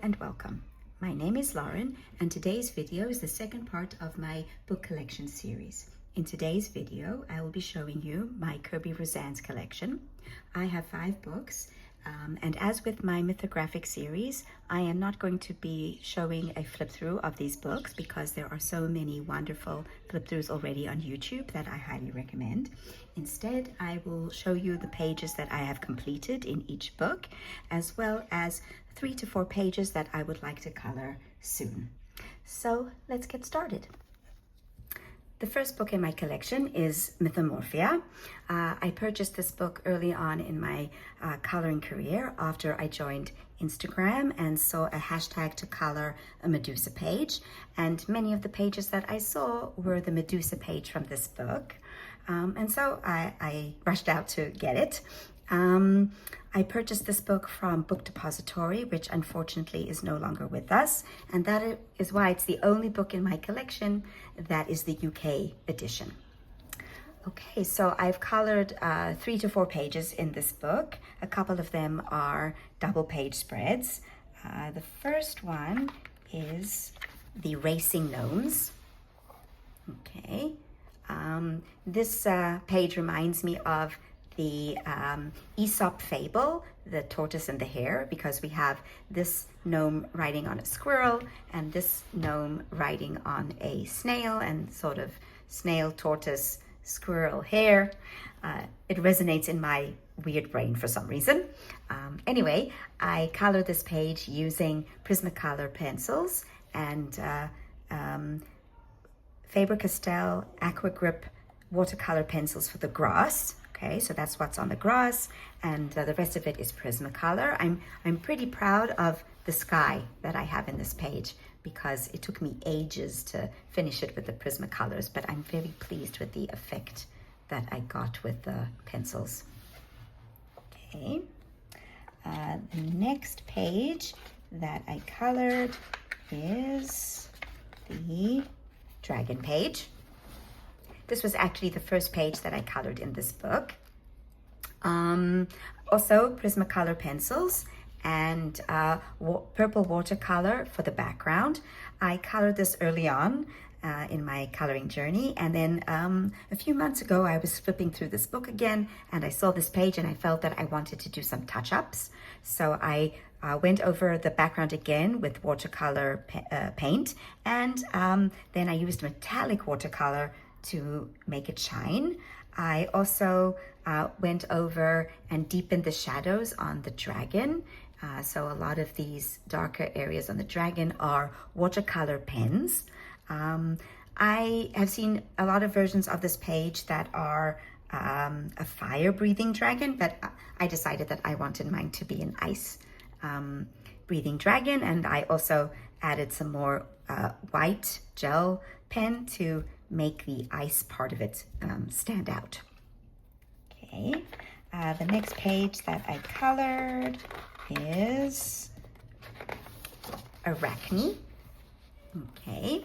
and welcome. My name is Lauren and today's video is the second part of my book collection series. In today's video, I will be showing you my Kerby Rosanes collection. I have 5 books and as with my mythographic series, I am not going to be showing a flip through of these books because there are so many wonderful flip throughs already on YouTube that I highly recommend. Instead, I will show you the pages that I have completed in each book, as well as 3 to 4 pages that I would like to color soon. So let's get started. The first book in my collection is Mythomorphia. I purchased this book early on in my coloring career after I joined Instagram and saw a hashtag to color a Medusa page. And many of the pages that I saw were the Medusa page from this book. And so I rushed out to get it. I purchased this book from Book Depository, which unfortunately is no longer with us, and that is why it's the only book in my collection that is the UK edition. Okay, so I've colored 3 to 4 pages in this book. A couple of them are double page spreads. The first one is the Racing Gnomes. Okay, this page reminds me of the Aesop fable, the tortoise and the hare, because we have this gnome riding on a squirrel and this gnome riding on a snail, and sort of snail, tortoise, squirrel, hare. It resonates in my weird brain for some reason. Anyway, I colored this page using Prismacolor pencils and Faber-Castell Aqua Grip watercolor pencils for the grass. Okay, so that's what's on the grass, and the rest of it is Prismacolor. I'm pretty proud of the sky that I have in this page because it took me ages to finish it with the Prismacolors, but I'm very pleased with the effect that I got with the pencils. Okay, the next page that I colored is the dragon page. This was actually the first page that I colored in this book. Also Prismacolor pencils and purple watercolor for the background. I colored this early on in my coloring journey, and then a few months ago I was flipping through this book again and I saw this page and I felt that I wanted to do some touch-ups. So I went over the background again with watercolor paint, and then I used metallic watercolor to make it shine. I also went over and deepened the shadows on the dragon. So a lot of these darker areas on the dragon are watercolor pens. I have seen a lot of versions of this page that are a fire-breathing dragon, but I decided that I wanted mine to be an ice breathing dragon, and I also added some more white gel pen to make the ice part of it stand out. Okay, the next page that I colored is Arachne. Okay,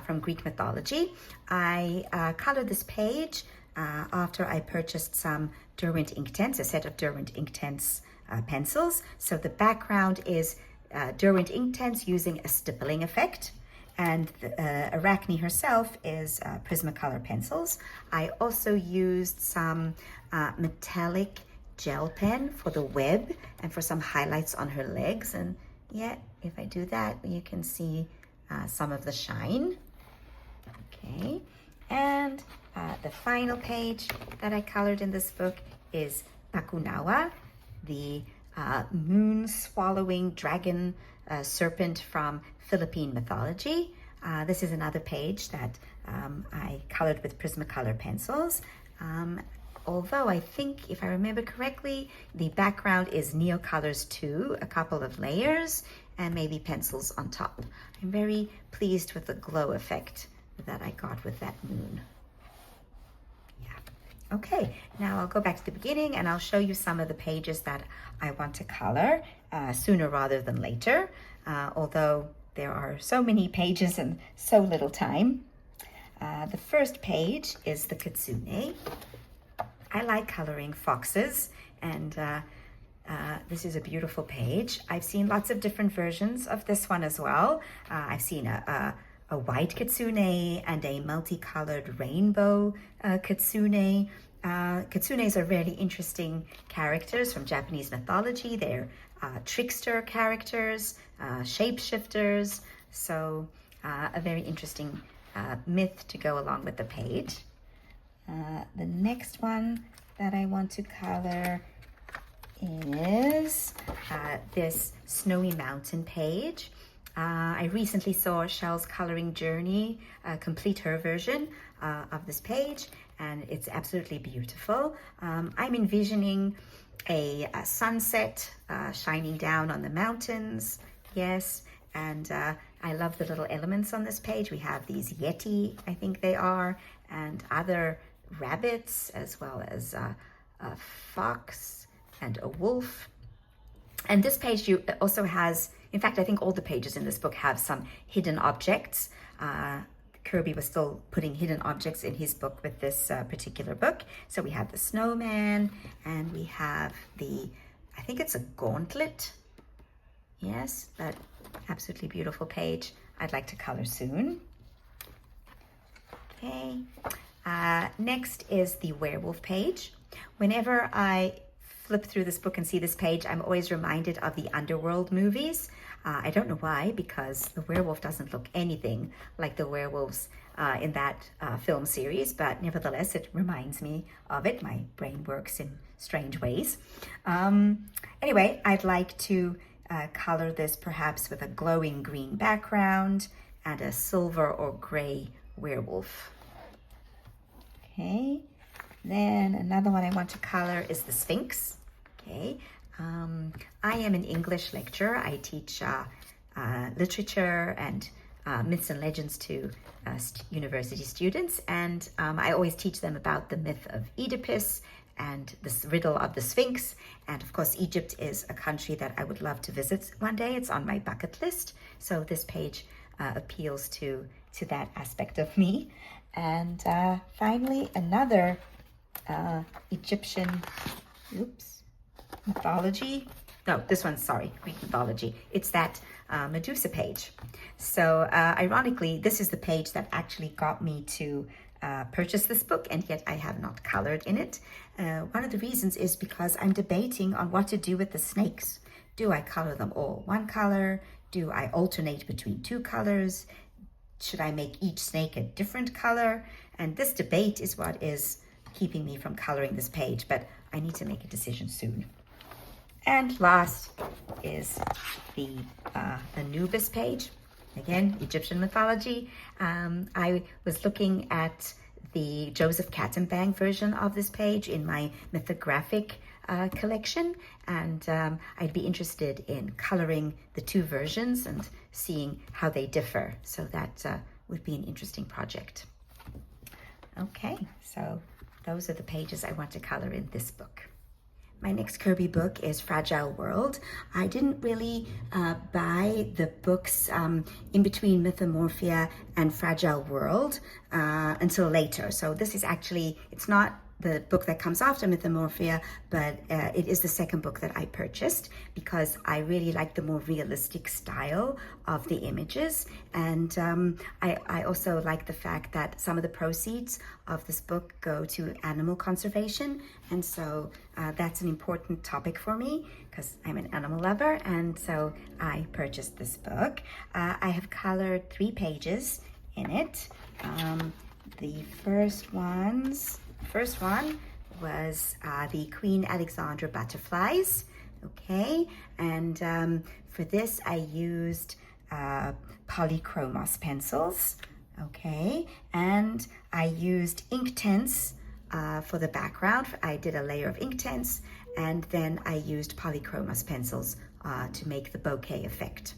from Greek mythology. I colored this page after I purchased some Derwent Inktense, a set of Derwent Inktense pencils. So the background is Derwent Inktense using a stippling effect, and Arachne herself is Prismacolor pencils. I also used some metallic gel pen for the web and for some highlights on her legs, and yeah, if I do that you can see some of the shine. Okay, and the final page that I colored in this book is Bakunawa, the moon-swallowing dragon serpent from Philippine mythology. This is another page that I colored with Prismacolor pencils. Although I think, if I remember correctly, the background is Neocolors too, a couple of layers, and maybe pencils on top. I'm very pleased with the glow effect that I got with that moon. Yeah. Okay, now I'll go back to the beginning and I'll show you some of the pages that I want to color sooner rather than later, although there are so many pages and so little time. The first page is the Kitsune. I like coloring foxes, and This is a beautiful page. I've seen lots of different versions of this one as well. I've seen a white kitsune and a multicolored rainbow kitsune. Kitsunes are really interesting characters from Japanese mythology. They're trickster characters, shapeshifters. So a very interesting myth to go along with the page. The next one that I want to color is this Snowy Mountain page. I recently saw Shell's Coloring Journey complete her version of this page, and it's absolutely beautiful. I'm envisioning a sunset shining down on the mountains, yes, and I love the little elements on this page. We have these yeti, I think they are, and other rabbits, as well as a fox and a wolf. And this page also has, in fact, I think all the pages in this book have some hidden objects. Kerby was still putting hidden objects in his book with this particular book. So we have the snowman, and we have I think it's a gauntlet. Yes, that absolutely beautiful page. I'd like to color soon. Okay. Next is the werewolf page. Whenever I flip through this book and see this page, I'm always reminded of the Underworld movies. I don't know why, because the werewolf doesn't look anything like the werewolves in that film series, but nevertheless, it reminds me of it. My brain works in strange ways. Anyway, I'd like to color this perhaps with a glowing green background and a silver or gray werewolf. Okay, then another one I want to color is the Sphinx. Okay, I am an English lecturer. I teach literature and myths and legends to university students, and I always teach them about the myth of Oedipus and this riddle of the Sphinx. And of course, Egypt is a country that I would love to visit one day. It's on my bucket list. So this page appeals to that aspect of me. And finally, another Egyptian, mythology. No, this one's, sorry, Greek mythology. It's that Medusa page. So ironically, this is the page that actually got me to purchase this book, and yet I have not colored in it. One of the reasons is because I'm debating on what to do with the snakes. Do I color them all one color? Do I alternate between two colors? Should I make each snake a different color? And this debate is what is keeping me from coloring this page, but I need to make a decision soon. And last is the Anubis page. Again, Egyptian mythology. I was looking at the Joseph Kattenbang version of this page in my mythographic collection, and I'd be interested in coloring the two versions and seeing how they differ. So that would be an interesting project. Okay, so those are the pages I want to color in this book. My next Kerby book is Fragile World. I didn't really buy the books in between Mythomorphia and Fragile World until later. So this is actually, it's not the book that comes after Mythomorphia, but it is the second book that I purchased because I really like the more realistic style of the images. And I also like the fact that some of the proceeds of this book go to animal conservation. And so that's an important topic for me because I'm an animal lover. And so I purchased this book. I have colored 3 pages in it. The first one was the Queen Alexandra butterflies. Okay, and for this I used polychromos pencils. Okay, and I used Inktense for the background. I did a layer of Inktense, and then I used polychromos pencils to make the bokeh effect.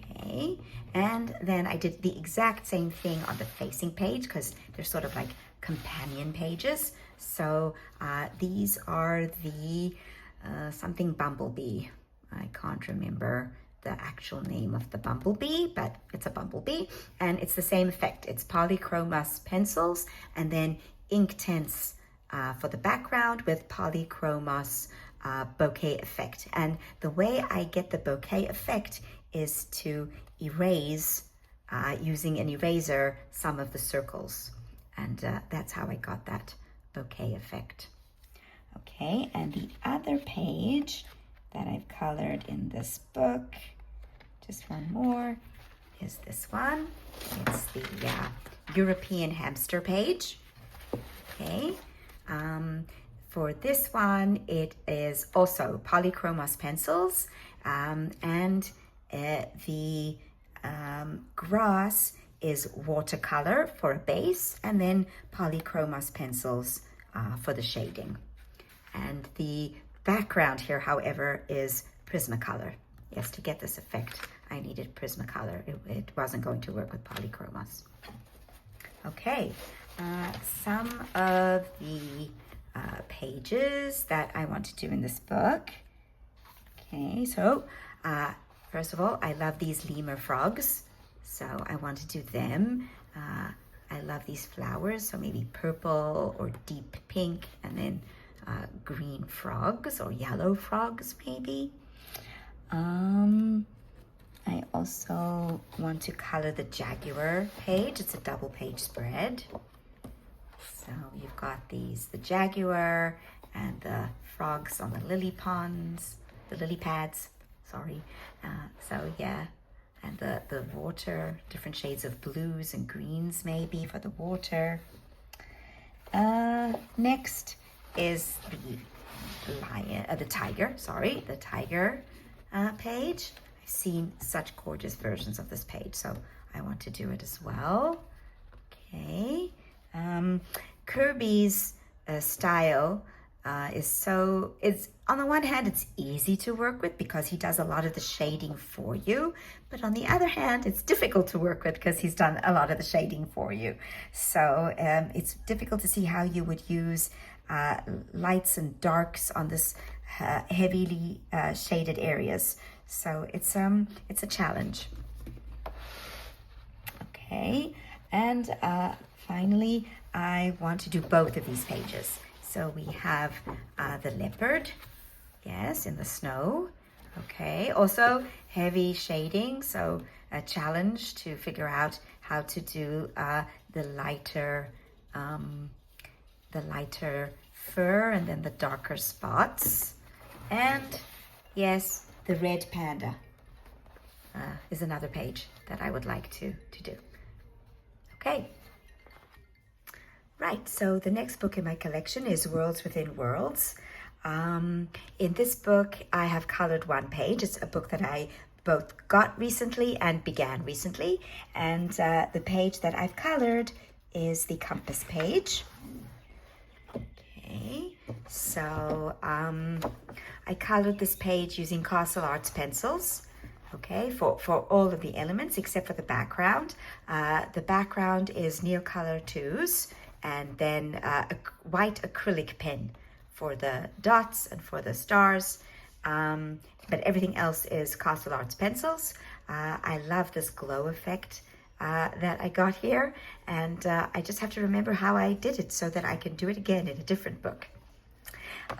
Okay, and then I did the exact same thing on the facing page because they're sort of like companion pages. So these are the something bumblebee. I can't remember the actual name of the bumblebee, but it's a bumblebee, and it's the same effect. It's polychromos pencils and then Inktense for the background with polychromos bouquet effect. And the way I get the bouquet effect is to erase, using an eraser, some of the circles. And that's how I got that bouquet effect. Okay, and the other page that I've colored in this book, just one more, is this one. It's the European hamster page. Okay, for this one, it is also polychromos pencils, and the grass is watercolor for a base, and then polychromos pencils for the shading. And the background here, however, is Prismacolor. Yes, to get this effect, I needed Prismacolor. It wasn't going to work with polychromos. Okay, some of the pages that I want to do in this book. Okay, so first of all, I love these lemur frogs, so I want to do them. I love these flowers, so maybe purple or deep pink, and then green frogs or yellow frogs maybe. I also want to color the jaguar page. It's a double page spread. So you've got these, the jaguar and the frogs on the lily ponds, the lily pads, sorry. So yeah, and the water, different shades of blues and greens maybe for the water. Next is the lion, the tiger page. I've seen such gorgeous versions of this page, so I want to do it as well. Okay. Kerby's style it's on the one hand, it's easy to work with because he does a lot of the shading for you, but on the other hand, it's difficult to work with because he's done a lot of the shading for you. So it's difficult to see how you would use lights and darks on this heavily shaded areas. So it's a challenge. Okay, and finally, I want to do both of these pages. So we have the leopard, yes, in the snow. Okay, also heavy shading, so a challenge to figure out how to do the lighter fur and then the darker spots. And yes, the red panda is another page that I would like to do. Okay. Right, so the next book in my collection is Worlds Within Worlds. In this book, I have colored one page. It's a book that I both got recently and began recently. And the page that I've colored is the compass page. Okay, so I colored this page using Castle Arts pencils. Okay, for all of the elements except for the background. The background is Neocolor 2s. And then a white acrylic pen for the dots and for the stars. But everything else is Castle Arts pencils. I love this glow effect that I got here. And I just have to remember how I did it so that I can do it again in a different book.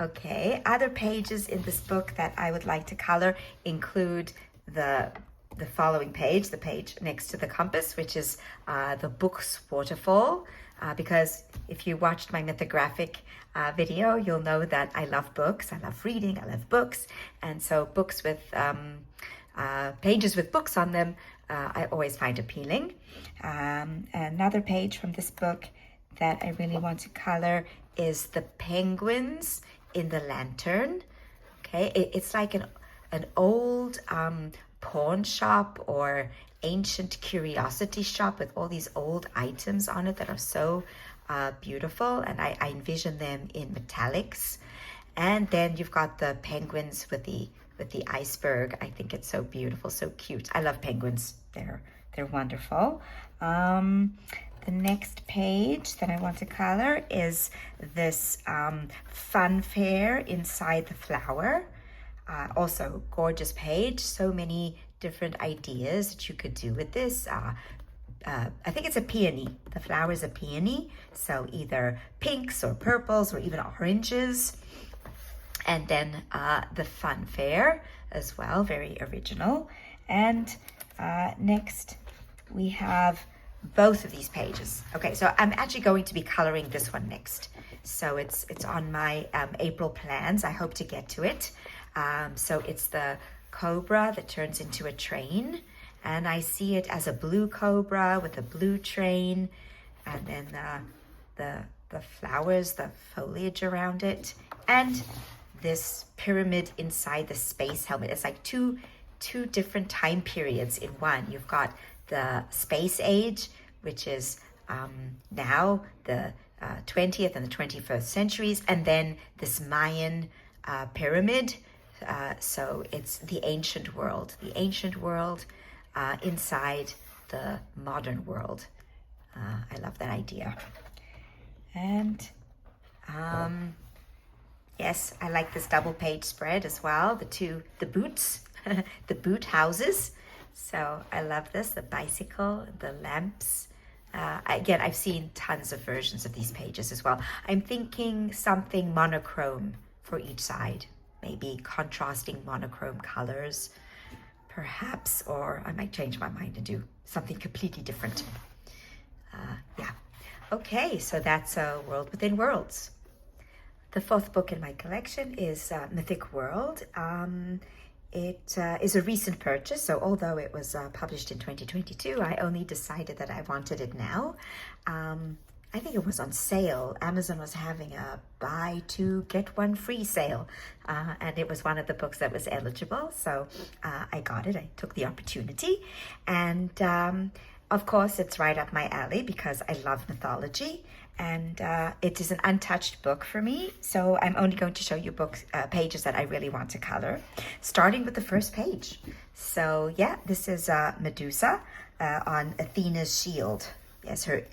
Okay, other pages in this book that I would like to color include the following page, the page next to the compass, which is the book's waterfall. Because if you watched my mythographic video, you'll know that I love books, I love reading, I love books. And so books with pages with books on them, I always find appealing. Another page from this book that I really want to color is the penguins in the lantern. Okay, it's like an old pawn shop or ancient curiosity shop with all these old items on it that are so beautiful, and I envision them in metallics. And then you've got the penguins with the iceberg. I think it's so beautiful, so cute. I love penguins. They're wonderful. The next page that I want to color is this funfair inside the flower. Also gorgeous page, so many different ideas that you could do with this. I think it's a peony. The flower is a peony, so either pinks or purples or even oranges. And then the fun fair as well, very original. And next we have both of these pages. Okay, so I'm actually going to be coloring this one next. So it's on my April plans. I hope to get to it. So it's the cobra that turns into a train, and I see it as a blue cobra with a blue train, and then the flowers, the foliage around it, and this pyramid inside the space helmet. It's like two different time periods in one. You've got the space age, which is now the 20th and the 21st centuries, and then this Mayan pyramid. So it's the ancient world inside the modern world. I love that idea. And yes, I like this double page spread as well. The boots, the boot houses. So I love this, the bicycle, the lamps. Again, I've seen tons of versions of these pages as well. I'm thinking something monochrome for each side, maybe contrasting monochrome colors, perhaps, or I might change my mind and do something completely different. Yeah. Okay, so that's World Within Worlds. The fourth book in my collection is Mythic World. It is a recent purchase, so although it was published in 2022, I only decided that I wanted it now. I think it was on sale. Amazon was having a buy two, get one free sale, and it was one of the books that was eligible, so I got it. I took the opportunity, and of course, it's right up my alley because I love mythology, and it is an untouched book for me. So I'm only going to show you pages that I really want to color, starting with the first page. So yeah, this is Medusa on Athena's shield. Yes, her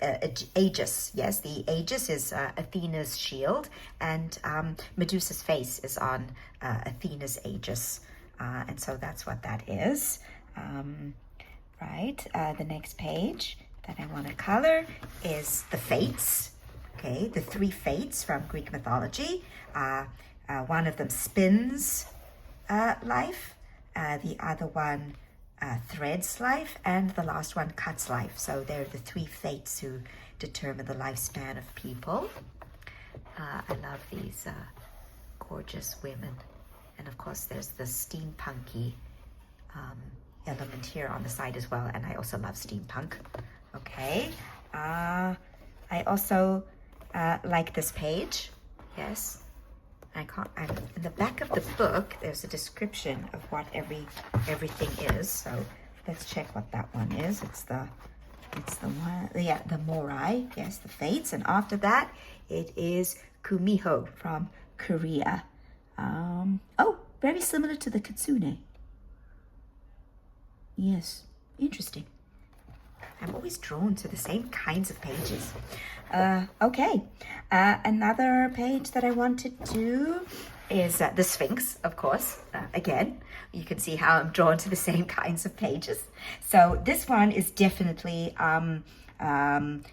Aegis. Yes, the Aegis is Athena's shield, and Medusa's face is on Athena's Aegis, and so that's what that is. Right, the next page that I want to color is the Fates. Okay, the three Fates from Greek mythology. One of them spins life, the other one threads life, and the last one cuts life. So they're the three Fates who determine the lifespan of people. I love these gorgeous women. And of course, there's the steampunky element here on the side as well, and I also love steampunk. Okay, I also like this page. Yes, in the back of the book there's a description of what everything is, so let's check what that one is. It's the one, yeah, the Morai, yes, the Fates, and after that it is Kumiho from Korea. Oh, very similar to the Kitsune. Yes, interesting. I'm always drawn to the same kinds of pages. Okay, another page that I want to do is the Sphinx, of course. Again, you can see how I'm drawn to the same kinds of pages. So this one is definitely the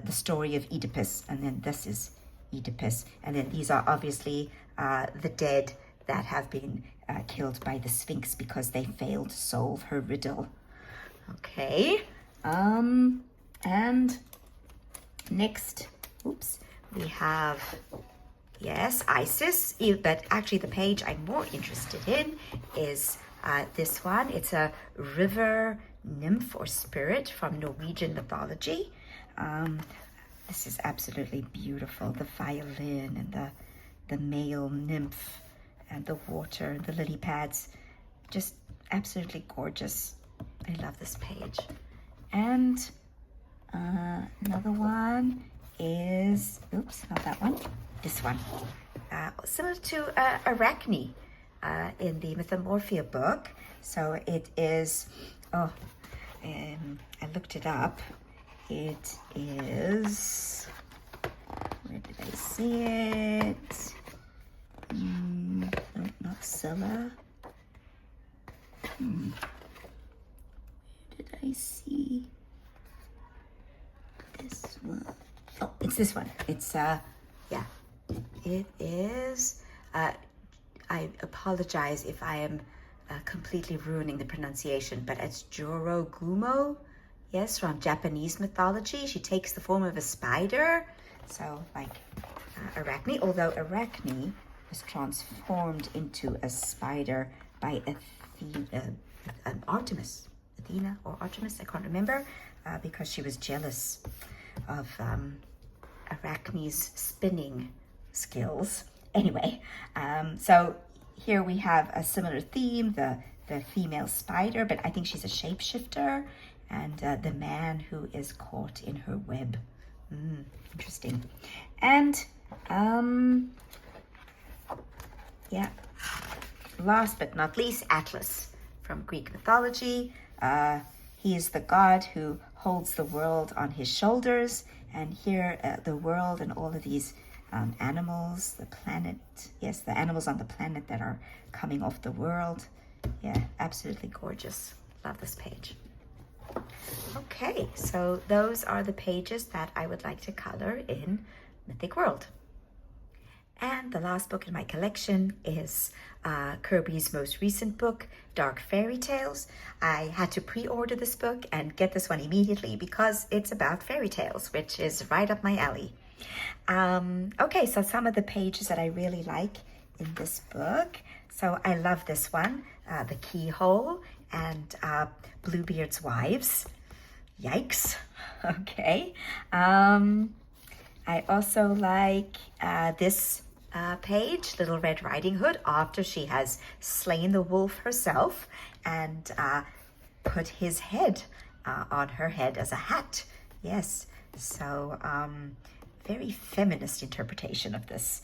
story of Oedipus, and then this is Oedipus, and then these are obviously the dead that have been killed by the Sphinx because they failed to solve her riddle. Okay, and next, we have, yes, Isis, but actually the page I'm more interested in is this one. It's a river nymph or spirit from Norwegian mythology. This is absolutely beautiful. The violin and the male nymph and the water, the lily pads, just absolutely gorgeous. I love this page. And another one is, not that one, this one. Similar to Arachne in the Mythomorphia book. So it is, I looked it up. It is, where did I see it? No, not Scylla. Where did I see this one? Oh, it's this one. It's, yeah, it is I apologize if I am completely ruining the pronunciation, but it's Jorogumo. Yes, from Japanese mythology. She takes the form of a spider. So like Arachne, although Arachne was transformed into a spider by Artemis. Athena or Artemis, I can't remember, because she was jealous of Arachne's spinning skills. Anyway, so here we have a similar theme, the female spider, but I think she's a shapeshifter, and the man who is caught in her web. Interesting. And yeah, last but not least, Atlas from Greek mythology. He is the god who holds the world on his shoulders, and here the world and all of these animals, the planet, yes, the animals on the planet that are coming off the world. Yeah, absolutely gorgeous. Love this page. Okay, so those are the pages that I would like to color in Mythic World. And the last book in my collection is Kerby's most recent book, Dark Fairytales. I had to pre-order this book and get this one immediately because it's about fairy tales, which is right up my alley. Okay, so some of the pages that I really like in this book. So I love this one, The Keyhole and Bluebeard's Wives. Yikes. Okay. I also like this page, Little Red Riding Hood, after she has slain the wolf herself and put his head on her head as a hat. Yes, so very feminist interpretation of this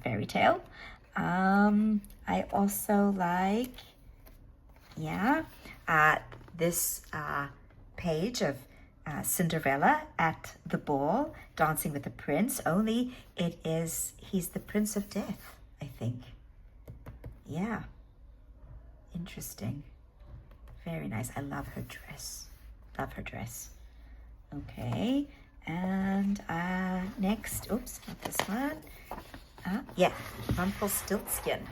fairy tale. I also like, this page of Cinderella at the ball, dancing with the prince, only he's the Prince of Death, I think. Yeah, interesting. Very nice. I love her dress. Love her dress. Okay, and next, oops, not this one. Yeah, Rumpelstiltskin.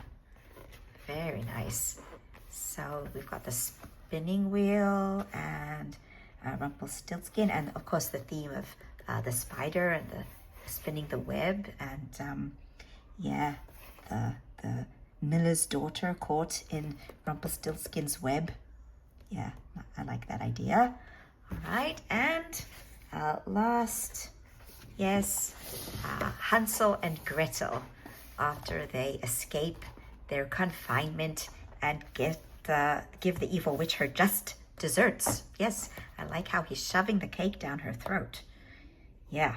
Very nice. So we've got the spinning wheel and Rumpelstiltskin, and of course the theme of the spider and the spinning the web, and the miller's daughter caught in Rumpelstiltskin's web. Yeah, I like that idea. All right, and last, yes, Hansel and Gretel, after they escape their confinement and give the evil witch her just desserts. Yes, I like how he's shoving the cake down her throat. Yeah,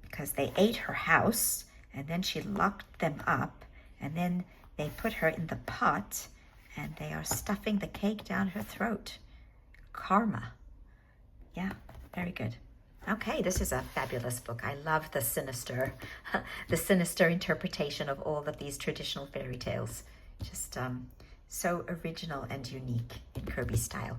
because they ate her house and then she locked them up and then they put her in the pot and they are stuffing the cake down her throat. Karma. Yeah, very good. Okay, this is a fabulous book. I love the sinister interpretation of all of these traditional fairy tales. Just so original and unique in Kerby style.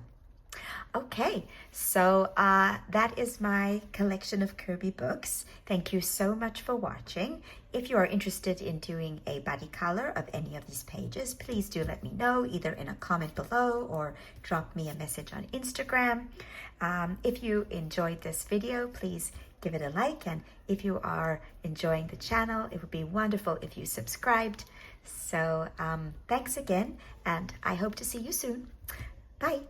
Okay, so that is my collection of Kerby books. Thank you so much for watching. If you are interested in doing a body color of any of these pages, please do let me know either in a comment below or drop me a message on Instagram. If you enjoyed this video, please give it a like, and if you are enjoying the channel, it would be wonderful if you subscribed. So thanks again, and I hope to see you soon. Bye.